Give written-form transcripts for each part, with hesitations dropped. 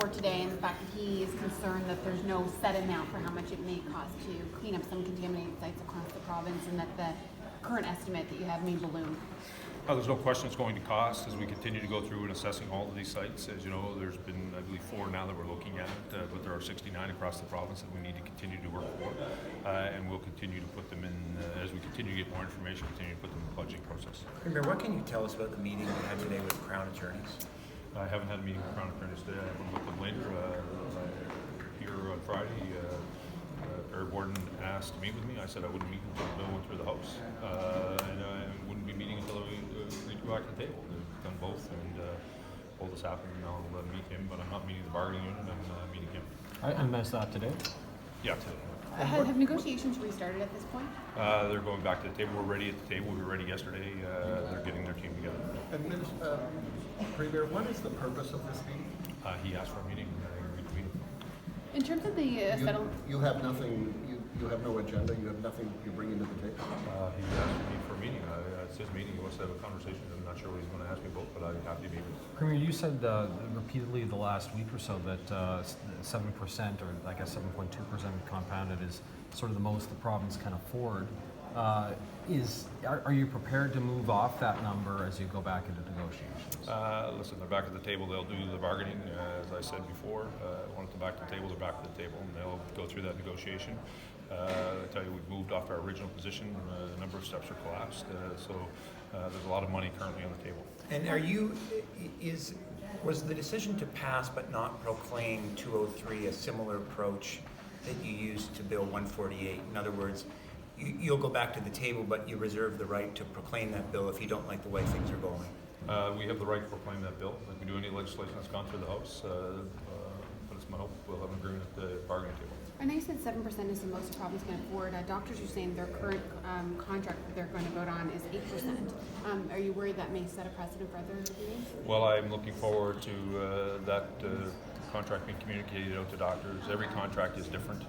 for today, and the fact that he is concerned that there's no set amount for how much it may cost to clean up some contaminated sites across the province, and that the current estimate that you have may balloon. There's no question it's going to cost as we continue to go through and assessing all of these sites. As you know, there's been, I believe, 4 now that we're looking at, but there are 69 across the province that we need to continue to work for, and we'll continue to put them in, as we continue to get more information, continue to put them in the budgeting process. Premier, what can you tell us about the meeting we had today with Crown attorneys? I haven't had a meeting with Crown Attorneys today. I will with them later. Here on Friday, Barry Borden asked to meet with me. I said I wouldn't meet until the bill went through the House, and I wouldn't be meeting until we go back to the table. They've done both, and all this happened, and I'll meet him, but I'm not meeting the bargaining unit. I'm meeting him. I missed that today. Yeah, today. Have negotiations restarted at this point? They're going back to the table. We're ready at the table. We were ready yesterday. They're getting their team together. Premier, what is the purpose of this meeting? He asked for a meeting. I agreed to meet him. In terms of the settlement, You have nothing. You have no agenda. You have nothing you're bringing to the table. He asked me for a meeting. It's his meeting. He wants to have a conversation. I'm not sure what he's going to ask me about, but I'm happy to meet with him. Premier, you said repeatedly the last week or so that 7%, or I guess 7.2% compounded is sort of the most the province can afford. Are you prepared to move off that number as you go back into negotiations? Listen, they're back at the table. They'll do the bargaining, as I said before. Once they're back at the table, they're back at the table, and they'll go through that negotiation. I tell you, we've moved off our original position. A number of steps are collapsed, so there's a lot of money currently on the table. And was the decision to pass but not proclaim 203 a similar approach that you used to Bill 148? In other words, you'll go back to the table, but you reserve the right to proclaim that bill if you don't like the way things are going. We have the right to proclaim that bill. Like we do any legislation that's gone through the House, but it's my hope we'll have an agreement at the bargaining table. I know you said 7% is the most the province can afford. Doctors are saying their current contract that they're going to vote on is 8%. Are you worried that may set a precedent for other meetings? Well, I'm looking forward to that contract being communicated out to doctors. Every contract is different.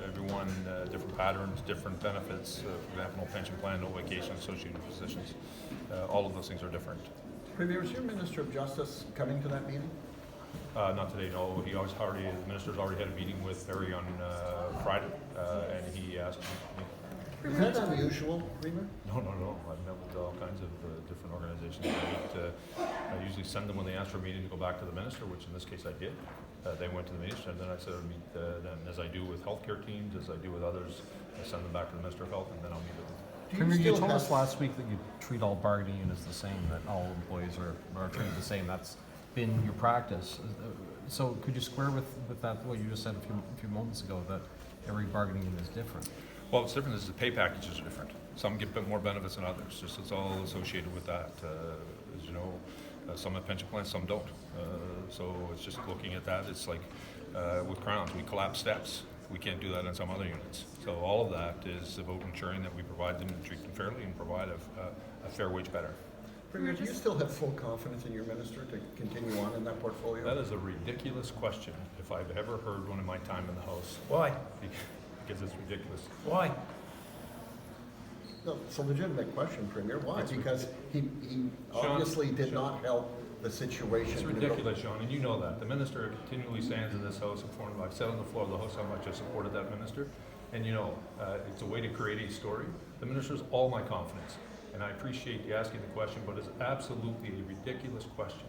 Everyone, different patterns, different benefits. For example, no pension plan, no vacation associated with physicians. All of those things are different. Premier, is your Minister of Justice coming to that meeting? Not today, no. The minister's already had a meeting with Barry on Friday, and he asked me. Is that unusual, Premier? No. I've met with all kinds of different organizations. I usually send them when they ask for a meeting to go back to the minister, which in this case I did. They went to the minister, and then I said I'd meet them, as I do with healthcare teams, as I do with others. I send them back to the Minister of Health, and then I'll meet with them. Premier, you told us last week that you treat all bargaining units the same, that all employees are treated the same. That's been your practice. So could you square with that, what you just said a few moments ago, that every bargaining unit is different? Well, what's different is the pay packages are different. Some get more benefits than others. Just it's all associated with that. As you know, some have pension plans, some don't. So it's just looking at that. It's like with Crowns, we collapse steps. We can't do that on some other units. So all of that is about ensuring that we provide them and treat them fairly and provide a fair wage better. Premier, do you still have full confidence in your minister to continue on in that portfolio? That is a ridiculous question if I've ever heard one in my time in the House. Why? Because it's ridiculous. Why? No, it's a legitimate question, Premier. Why? Because he obviously did not help the situation. It's ridiculous, Sean, and you know that. The minister continually stands in this House in front of, I've said on the floor of the House how much I supported that minister, and you know, it's a way to create a story. The minister's all my confidence, and I appreciate you asking the question, but it's absolutely a ridiculous question.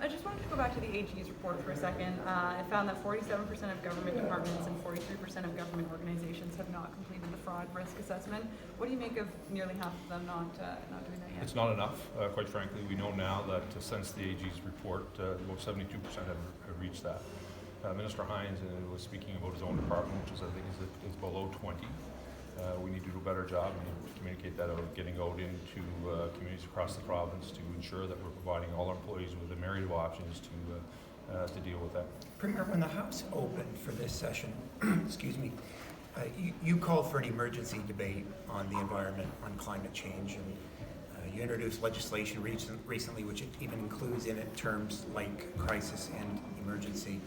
I just wanted to go back to the AG's report for a second. It found that 47% of government departments and 43% of government organizations have not completed the fraud risk assessment. What do you make of nearly half of them not doing that yet? It's not enough, quite frankly. We know now that since the AG's report, about 72% have reached that. Minister Hines was speaking about his own department, which I think is below 20. We need to do a better job and communicate that out, getting out into communities across the province to ensure that we're providing all our employees with a myriad of options to deal with that. Premier, when the House opened for this session, excuse me, you called for an emergency debate on the environment, on climate change, and you introduced legislation recently which even includes in it terms like crisis and emergency.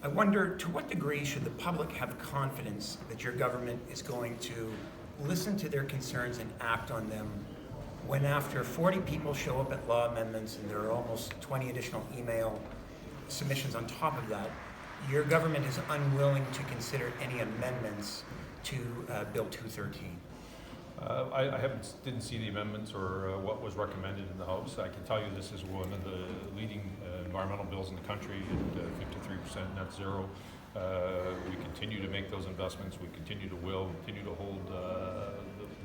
I wonder, to what degree should the public have confidence that your government is going to listen to their concerns and act on them when after 40 people show up at law amendments and there are almost 20 additional email submissions on top of that, your government is unwilling to consider any amendments to Bill 213. I didn't see the amendments or what was recommended in the House. I can tell you this is one of the leading environmental bills in the country at 53% net zero. We continue to make those investments. We continue to hold the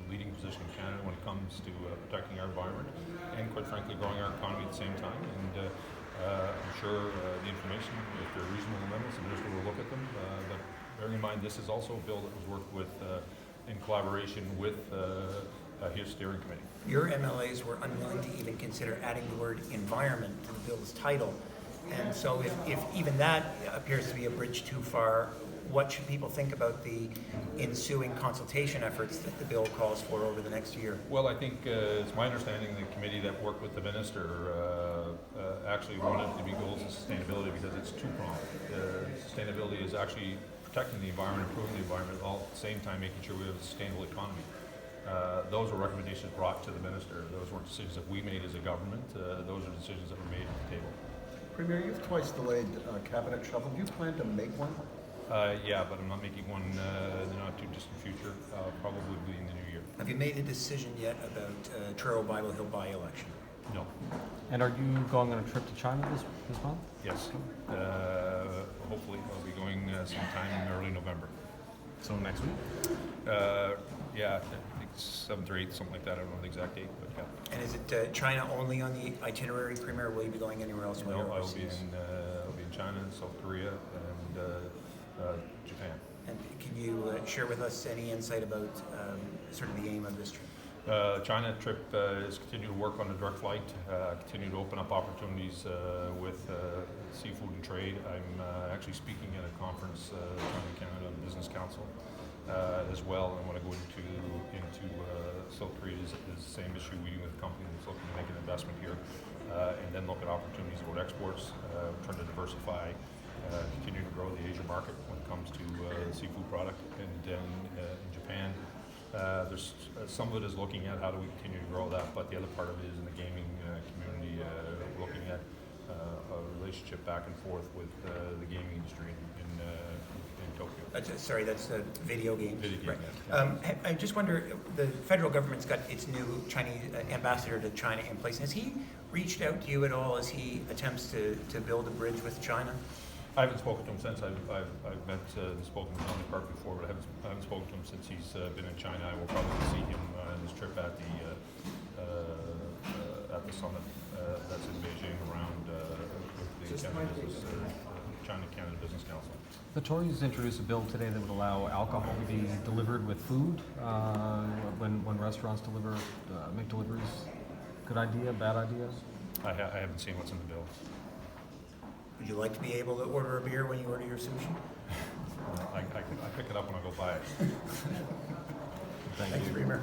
leading position in Canada when it comes to protecting our environment and, quite frankly, growing our economy at the same time. And I'm sure the information, if they're reasonable amendments, the minister will look at them. But bearing in mind, this is also a bill that was worked with in collaboration with his steering committee. Your MLAs were unwilling to even consider adding the word environment to the bill's title. And so if even that appears to be a bridge too far, what should people think about the ensuing consultation efforts that the bill calls for over the next year? Well, I think it's my understanding the committee that worked with the minister actually wanted it to be goals of sustainability because it's two-pronged. Sustainability is actually protecting the environment, improving the environment, all at the same time making sure we have a sustainable economy. Those were recommendations brought to the minister. Those weren't decisions that we made as a government. Those are decisions that were made at the table. Premier, you've twice delayed cabinet shuffle. Do you plan to make one? Yeah, but I'm not making one in the not too distant future, probably in the new year. Have you made a decision yet about Truro Bible Hill by-election? No. And are you going on a trip to China this month? Yes. Hopefully I'll be going sometime in early November. So next week? Yeah, I think 7th or 8th, something like that. I don't know the exact date, but yeah. And is it China only on the itinerary, Premier, or will you be going anywhere else? No, while you're I'll be overseas? in China, South Korea, and Japan. And can you share with us any insight about sort of the aim of this trip? China trip is continue to work on a direct flight, continue to open up opportunities with seafood and trade. I'm actually speaking at a conference, China Canada Business Council, as well. I want to go into South Korea is the same issue we do with a company that's looking to make an investment here, and then look at opportunities about exports, trying to diversify, continue to grow the Asia market when it comes to the seafood product, and then in Japan. There's some of it is looking at how do we continue to grow that, but the other part of it is in the gaming community, looking at a relationship back and forth with the gaming industry in Tokyo. Sorry, that's video games. Video games, Right. yeah. I just wonder, the federal government's got its new Chinese ambassador to China in place. Has he reached out to you at all as he attempts to build a bridge with China? I haven't spoken to him since I've met and spoken to him in part before, but I haven't spoken to him since he's been in China. I will probably see him on his trip at the summit that's in Beijing around the China-Canada Business Council. The Tories introduced a bill today that would allow alcohol to be delivered with food when restaurants make deliveries. Good idea, bad idea? I haven't seen what's in the bill. Would you like to be able to order a beer when you order your sushi? I pick it up when I go buy it. Thank Thanks, you. Premier.